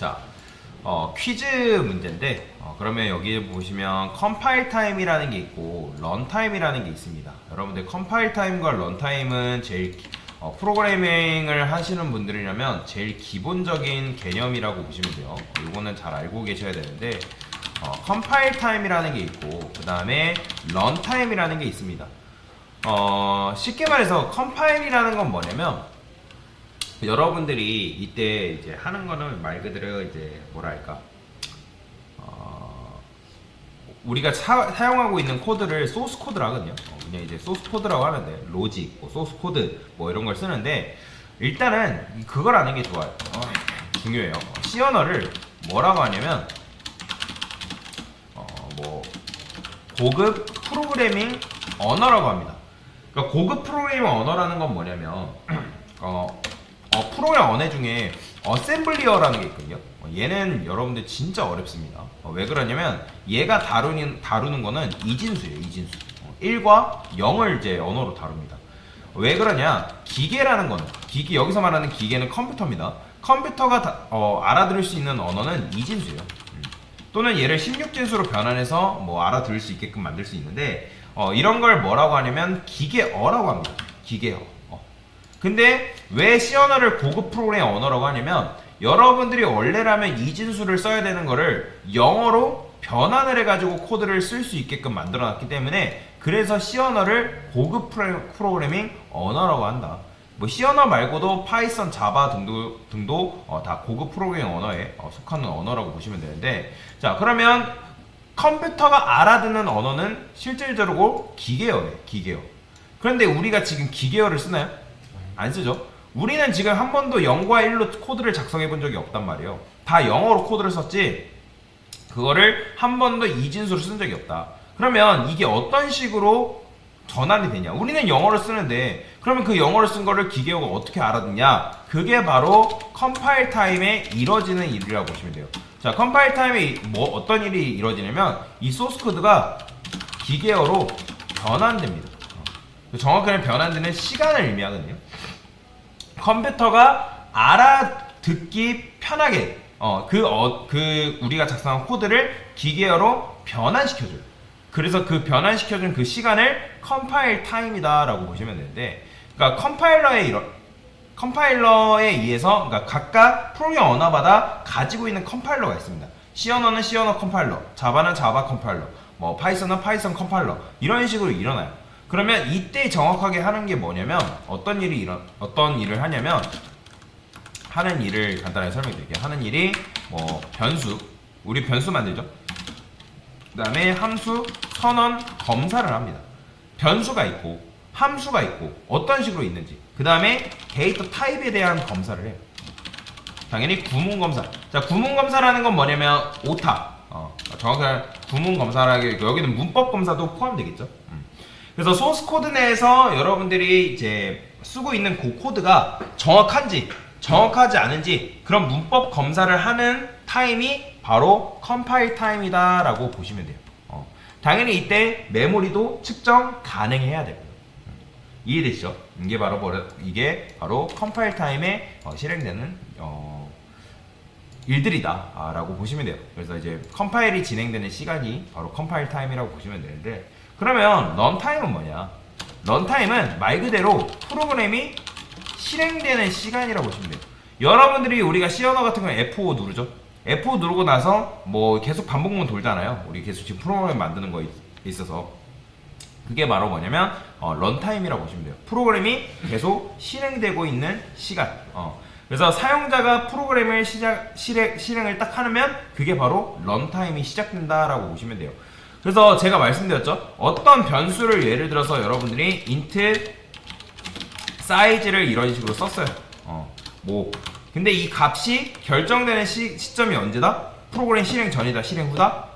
자, 퀴즈 문제인데, 그러면 여기 보시면 컴파일 타임이라는 게 있고 런 타임이라는 게 있습니다. 여러분들 컴파일 타임과 런 타임은 제일 프로그래밍을 하시는 분들이라면 제일 기본적인 개념이라고 보시면 돼요. 이거는 잘 알고 계셔야 되는데, 컴파일 타임이라는 게 있고 그 다음에 런 타임이라는 게 있습니다. 쉽게 말해서 컴파일이라는 건 뭐냐면, 여러분들이 이때 이제 하는 거는 말 그대로 이제 뭐랄까, 우리가 사용하고 있는 코드를 소스 코드라 하거든요. 그냥 이제 소스 코드라고 하면 돼. 로직, 뭐 소스 코드 뭐 이런 걸 쓰는데, 일단은 그걸 아는 게 좋아요. 중요해요. C 언어를 뭐라고 하냐면 뭐 고급 프로그래밍 언어라고 합니다. 그러니까 고급 프로그래밍 언어라는 건 뭐냐면 프로그램 언어 중에 어셈블리어라는 게 있거든요. 얘는 여러분들 진짜 어렵습니다. 왜 그러냐면 얘가 다루는 거는 이진수예요. 이진수. 1과 0을 이제 언어로 다룹니다. 왜 그러냐? 기계라는 거는, 여기서 말하는 기계는 컴퓨터입니다. 컴퓨터가 알아들을 수 있는 언어는 이진수예요. 또는 얘를 16진수로 변환해서 뭐 알아들을 수 있게끔 만들 수 있는데, 이런 걸 뭐라고 하냐면 기계어라고 합니다. 기계어. 근데 왜 C 언어를 고급 프로그램 언어라고 하냐면, 여러분들이 원래라면 이진수를 써야 되는 거를 영어로 변환을 해가지고 코드를 쓸 수 있게끔 만들어 놨기 때문에, 그래서 C 언어를 고급 프로그래밍 언어라고 한다. 뭐 C 언어 말고도 파이썬, 자바 등도 다 고급 프로그래밍 언어에 속하는 언어라고 보시면 되는데, 자, 그러면 컴퓨터가 알아듣는 언어는 실질적으로 기계어예요. 기계어. 그런데 우리가 지금 기계어를 쓰나요? 안 쓰죠. 우리는 지금 한 번도 0과 1로 코드를 작성해 본 적이 없단 말이에요. 다 영어로 코드를 썼지 그거를 한 번도 이진수로 쓴 적이 없다. 그러면 이게 어떤 식으로 전환이 되냐? 우리는 영어를 쓰는데, 그러면 그 영어를 쓴 거를 기계어가 어떻게 알아듣냐? 그게 바로 컴파일 타임에 이루어지는 일이라고 보시면 돼요. 자, 컴파일 타임에 어떤 일이 이루어지냐면, 이 소스 코드가 기계어로 변환됩니다. 정확하게 변환되는 시간을 의미하거든요. 컴퓨터가 알아듣기 편하게 우리가 작성한 코드를 기계어로 변환시켜줘요. 그래서 그 변환시켜준 그 시간을 컴파일 타임이다 라고 보시면 되는데, 그러니까 컴파일러에 의해서, 그러니까 각각 프로그램 언어마다 가지고 있는 컴파일러가 있습니다. C 언어는 C 언어 컴파일러, 자바는 자바 컴파일러, 뭐 파이썬은 파이썬 컴파일러, 이런 식으로 일어나요. 그러면 이때 정확하게 하는 게 뭐냐면, 어떤 일을 하냐면, 하는 일을 간단하게 설명해 드릴게요. 하는 일이 뭐 우리 변수 만들죠. 그 다음에 함수 선언 검사를 합니다. 변수가 있고 함수가 있고 어떤 식으로 있는지, 그 다음에 데이터 타입에 대한 검사를 해요. 당연히 구문 검사. 자, 구문 검사라는 건 뭐냐면 오타. 정확한 구문 검사라기, 여기는 문법 검사도 포함되겠죠. 그래서 소스 코드 내에서 여러분들이 이제 쓰고 있는 그 코드가 정확한지 정확하지 않은지 그런 문법 검사를 하는 타임이 바로 컴파일 타임이다 라고 보시면 돼요. 당연히 이때 메모리도 측정 가능해야 되고요. 이해되시죠? 이게 바로 컴파일 타임에 실행되는 일들이다 라고 보시면 돼요. 그래서 이제 컴파일이 진행되는 시간이 바로 컴파일 타임이라고 보시면 되는데, 그러면 런타임은 뭐냐? 런타임은 말 그대로 프로그램이 실행되는 시간이라고 보시면 돼요. 여러분들이 우리가 C 언어 같은 건 F5 누르죠? F5 누르고 나서 뭐 계속 반복문 돌잖아요. 우리 계속 지금 프로그램 만드는 거에 있어서. 그게 바로 뭐냐면 런타임이라고 보시면 돼요. 프로그램이 계속 실행되고 있는 시간. 그래서 사용자가 프로그램을 실행을 딱 하면 그게 바로 런타임이 시작된다라고 보시면 돼요. 그래서 제가 말씀드렸죠. 어떤 변수를 예를 들어서 여러분들이 int 사이즈를 이런 식으로 썼어요. 근데 이 값이 결정되는 시점이 언제다? 프로그램 실행 전이다, 실행 후다?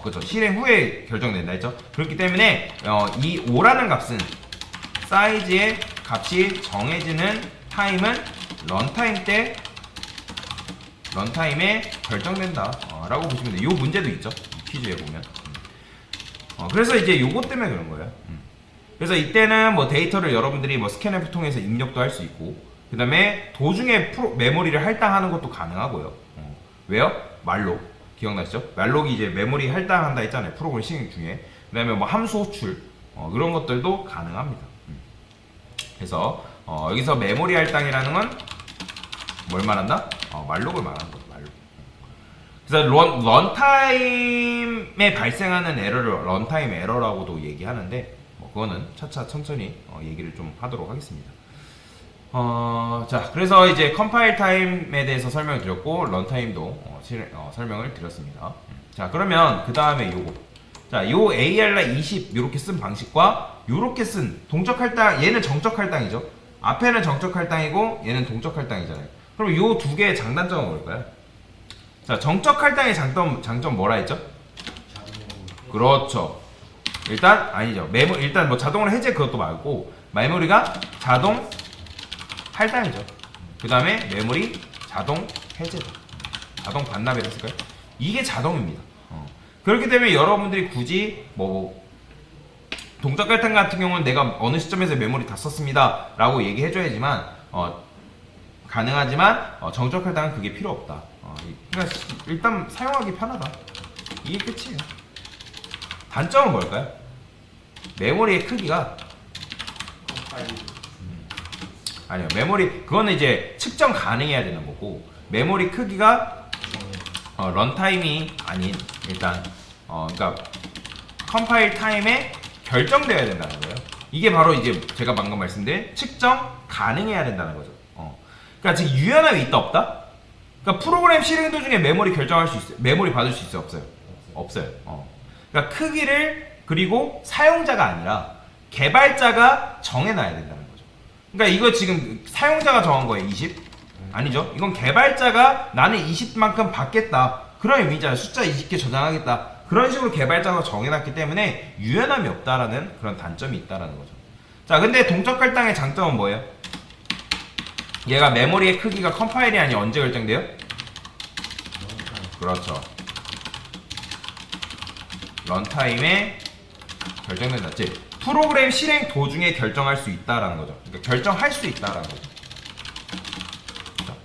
그렇죠. 실행 후에 결정된다 했죠. 그렇기 때문에 이 5라는 값은, 사이즈의 값이 정해지는 타임은 런타임에 결정된다 라고 보시면 돼요. 이 문제도 있죠, 퀴즈에 보면. 그래서 이제 요것 때문에 그런 거예요. 그래서 이때는 뭐 데이터를 여러분들이 뭐 스캔앱을 통해서 입력도 할 수 있고, 그 다음에 도중에 메모리를 할당하는 것도 가능하고요. 왜요? 말록 기억나시죠? 말록이 이제 메모리 할당한다 했잖아요. 프로그램 실행 중에. 그다음에 뭐 함수 호출 그런 것들도 가능합니다. 그래서 여기서 메모리 할당이라는 건 뭘 말한다? 말록을 말하는 거죠. 말록. 그래서 런타임에 발생하는 에러를 런타임 에러라고도 얘기하는데 뭐 그거는 차차 천천히 얘기를 좀 하도록 하겠습니다. 자, 그래서 이제 컴파일 타임에 대해서 설명을 드렸고 런타임도 설명을 드렸습니다. 자, 그러면 그 다음에 요거. 자, 요 ARR 20 요렇게 쓴 방식과 요렇게 쓴 동적 할당, 얘는 정적 할당이죠. 앞에는 정적 할당이고 얘는 동적 할당이잖아요. 그럼 요 두 개의 장단점은 뭘까요? 자, 정적 할당의 장점 뭐라 했죠? 그렇죠. 일단 아니죠. 일단 뭐 자동으로 해제 그것도 말고 메모리가 자동 할당이죠. 그 다음에 메모리 자동 해제다. 자동 반납이라 했을까요? 이게 자동입니다. 그렇기 때문에 여러분들이 굳이 뭐 동적 할당 같은 경우는 내가 어느 시점에서 메모리 다 썼습니다 라고 얘기해줘야지만 가능하지만 정적 할당은 그게 필요 없다. 그러니까 일단 사용하기 편하다. 이게 끝이에요. 단점은 뭘까요? 메모리의 크기가 아니요, 메모리 그거는 이제 측정 가능해야 되는 거고 메모리 크기가 런타임이 아닌 일단 그러니까 컴파일 타임에 결정되어야 된다는 거예요. 이게 바로 이제 제가 방금 말씀드린 측정 가능해야 된다는 거죠. 그러니까 지금 유연함이 있다 없다? 그러니까 프로그램 실행 도중에 메모리 결정할 수 있어요. 메모리 받을 수 있어요, 없어요? 없어요. 그러니까 크기를 그리고 사용자가 아니라 개발자가 정해놔야 된다는 거죠. 그러니까 이거 지금 사용자가 정한 거예요, 20? 아니죠. 이건 개발자가 나는 20만큼 받겠다. 그런 의미잖아요. 숫자 20개 저장하겠다. 그런 식으로 개발자가 정해놨기 때문에 유연함이 없다라는 그런 단점이 있다라는 거죠. 자, 근데 동적 할당의 장점은 뭐예요? 얘가 메모리의 크기가 컴파일이 아니 언제 결정돼요? 그렇죠. 런타임에 결정된다. 즉 프로그램 실행 도중에 결정할 수 있다라는 거죠. 그러니까 결정할 수 있다라는 거죠. 그렇죠?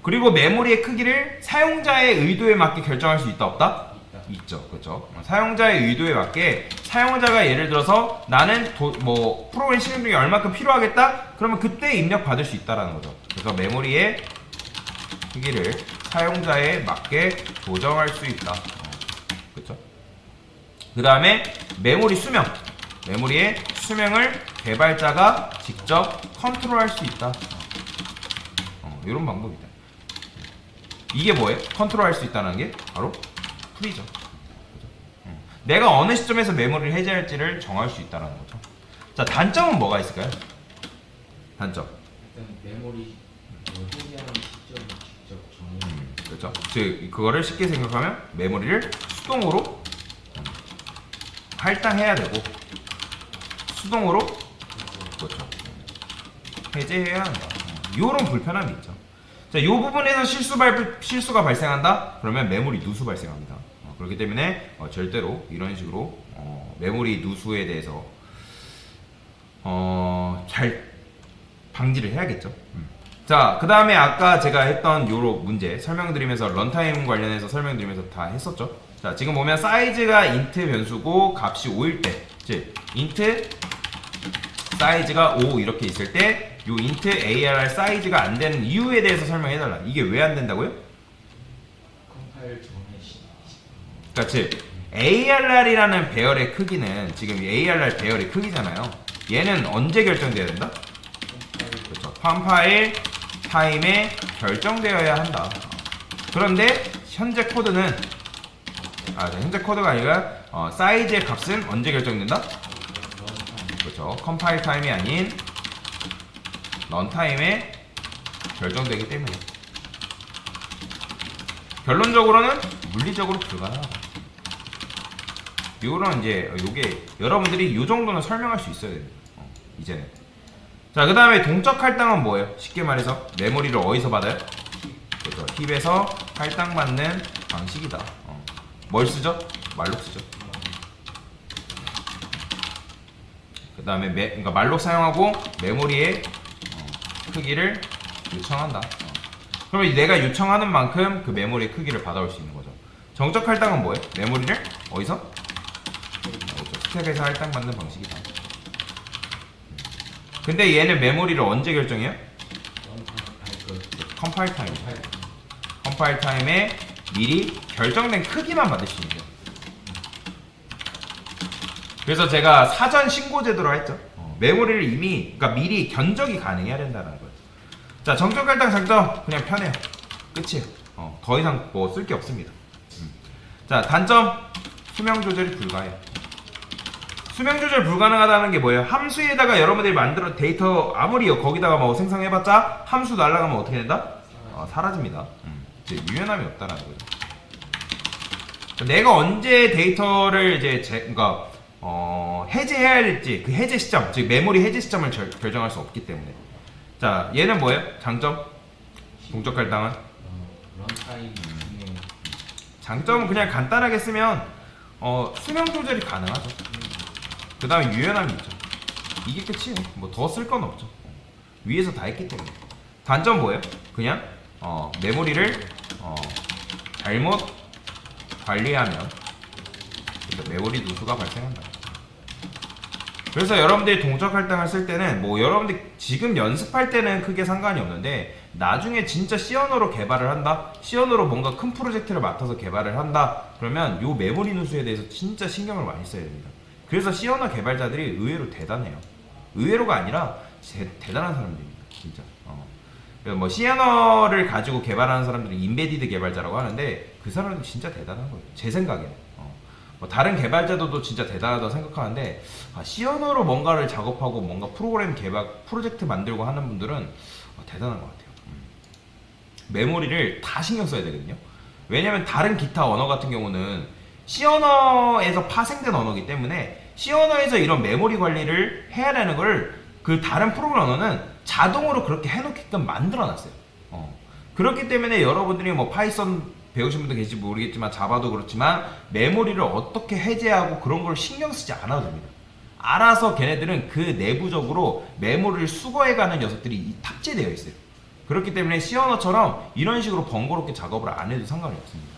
그리고 메모리의 크기를 사용자의 의도에 맞게 결정할 수 있다 없다? 있죠. 그렇죠. 사용자의 의도에 맞게 사용자가 예를 들어서 나는 뭐 프로그램 실행 중에 얼마큼 필요하겠다? 그러면 그때 입력 받을 수 있다라는 거죠. 그래서 메모리의 크기를 사용자에 맞게 조정할 수 있다. 그렇죠. 그 다음에 메모리 수명. 메모리의 수명을 개발자가 직접 컨트롤할 수 있다. 이런 방법이다. 이게 뭐예요? 컨트롤할 수 있다는 게 바로 프리죠. 그죠? 내가 어느 시점에서 메모리를 해제할지를 정할 수 있다는 거죠. 자, 단점은 뭐가 있을까요? 단점. 일단 메모리 해제하는 시점을 직접 정해. 그렇죠. 즉 그거를 쉽게 생각하면 메모리를 수동으로 할당해야 되고 수동으로 그렇죠. 해제해야 한다. 이런 불편함이 있죠. 자, 이 부분에서 실수가 발생한다? 그러면 메모리 누수 발생합니다. 그렇기 때문에 절대로 이런 식으로 메모리 누수에 대해서 잘 방지를 해야겠죠. 자, 그 다음에 아까 제가 했던 요로 문제 설명드리면서 런타임 관련해서 설명드리면서 다 했었죠. 자, 지금 보면 사이즈가 인트 변수고 값이 5일 때, 즉 인트 사이즈가 5 이렇게 있을 때 요 인트 ARR 사이즈가 안 되는 이유에 대해서 설명해달라. 이게 왜 안 된다고요? 컴파일 전에 그러니까 즉 ARR이라는 배열의 크기는 지금 ARR 배열의 크기잖아요. 얘는 언제 결정돼야 된다? 그렇죠. 컴파일 타임에 결정되어야 한다. 그런데 현재 코드는 현재 코드가 아니라 사이즈의 값은 언제 결정된다? 그렇죠. 컴파일 타임이 아닌 런타임에 결정되기 때문에 결론적으로는 물리적으로 불가능하다. 요런 이제 요게 여러분들이 요 정도는 설명할 수 있어야 됩니다. 이제는. 자, 그 다음에 동적 할당은 뭐예요? 쉽게 말해서 메모리를 어디서 받아요? 그렇죠. 힙에서 할당받는 방식이다. 뭘 쓰죠? 말록 쓰죠. 그 다음에 그러니까 말록 사용하고 메모리의 크기를 요청한다. 그러면 내가 요청하는 만큼 그 메모리의 크기를 받아올 수 있는 거죠. 정적 할당은 뭐예요? 메모리를 어디서? 스택에서 할당 받는 방식이다. 근데 얘는 메모리를 언제 결정해요? 컴파일 타임. 컴파일 타임에 미리 결정된 크기만 받을 수 있는 거예요. 그래서 제가 사전 신고 제도로 했죠. 메모리를 이미 그러니까 미리 견적이 가능해야 된다는 거예요. 자, 정적 할당 장점 그냥 편해요. 끝이에요. 더 이상 뭐 쓸 게 없습니다. 자, 단점 수명 조절이 불가해요. 수명 조절 불가능하다는 게 뭐예요? 함수에다가 여러분들이 만들어 데이터 아무리 거기다가 뭐 생성해봤자 함수 날라가면 어떻게 된다? 사라집니다. 이제 유연함이 없다는 거죠. 내가 언제 데이터를 이제 그러니까 해제해야 될지 그 해제 시점, 즉 메모리 해제 시점을 결정할 수 없기 때문에. 자, 얘는 뭐예요? 장점? 동적 할당은? 런타임 중에 장점은 그냥 간단하게 쓰면 수명 조절이 가능하죠. 그 다음에 유연함이 있죠. 이게 끝이에요. 뭐 더 쓸 건 없죠. 위에서 다 했기 때문에. 단점 뭐예요? 그냥 메모리를 잘못 관리하면 메모리 누수가 발생한다. 그래서 여러분들이 동적 할당을 쓸 때는 뭐 여러분들 지금 연습할 때는 크게 상관이 없는데 나중에 진짜 C 언어로 개발을 한다? C 언어로 뭔가 큰 프로젝트를 맡아서 개발을 한다? 그러면 요 메모리 누수에 대해서 진짜 신경을 많이 써야 됩니다. 그래서 C 언어 개발자들이 의외로 대단해요. 의외로가 아니라 대단한 사람들입니다. 진짜. 뭐 C 언어를 가지고 개발하는 사람들이 인베디드 개발자라고 하는데 그 사람들 진짜 대단한 거예요. 제 생각에는. 뭐 다른 개발자들도 진짜 대단하다고 생각하는데 C 언어로 뭔가를 작업하고 뭔가 프로그램 개발 프로젝트 만들고 하는 분들은 대단한 것 같아요. 메모리를 다 신경 써야 되거든요. 왜냐면 다른 기타 언어 같은 경우는 C 언어에서 파생된 언어이기 때문에 C 언어에서 이런 메모리 관리를 해야 되는 걸 그 다른 프로그램 언어는 자동으로 그렇게 해놓게끔 만들어놨어요. 그렇기 때문에 여러분들이 뭐 파이썬 배우신 분도 계실지 모르겠지만 자바도 그렇지만 메모리를 어떻게 해제하고 그런 걸 신경 쓰지 않아도 됩니다. 알아서 걔네들은 그 내부적으로 메모리를 수거해가는 녀석들이 탑재되어 있어요. 그렇기 때문에 C 언어처럼 이런 식으로 번거롭게 작업을 안 해도 상관이 없습니다.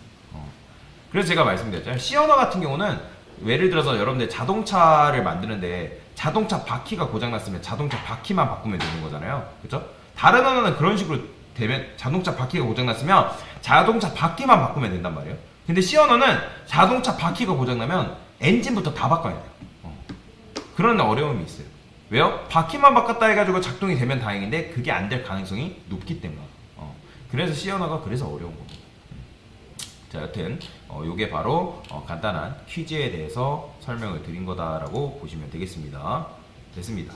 그래서 제가 말씀드렸잖아요. C 언어 같은 경우는 예를 들어서 여러분들 자동차를 만드는데 자동차 바퀴가 고장났으면 자동차 바퀴만 바꾸면 되는 거잖아요. 그렇죠? 다른 언어는 그런 식으로 되면 자동차 바퀴가 고장났으면 자동차 바퀴만 바꾸면 된단 말이에요. 근데 C 언어는 자동차 바퀴가 고장나면 엔진부터 다 바꿔야 돼요. 그런 어려움이 있어요. 왜요? 바퀴만 바꿨다 해가지고 작동이 되면 다행인데 그게 안 될 가능성이 높기 때문에. 그래서 C 언어가 그래서 어려운 겁니다. 자, 여튼 요게 바로 간단한 퀴즈에 대해서 설명을 드린 거다라고 보시면 되겠습니다. 됐습니다.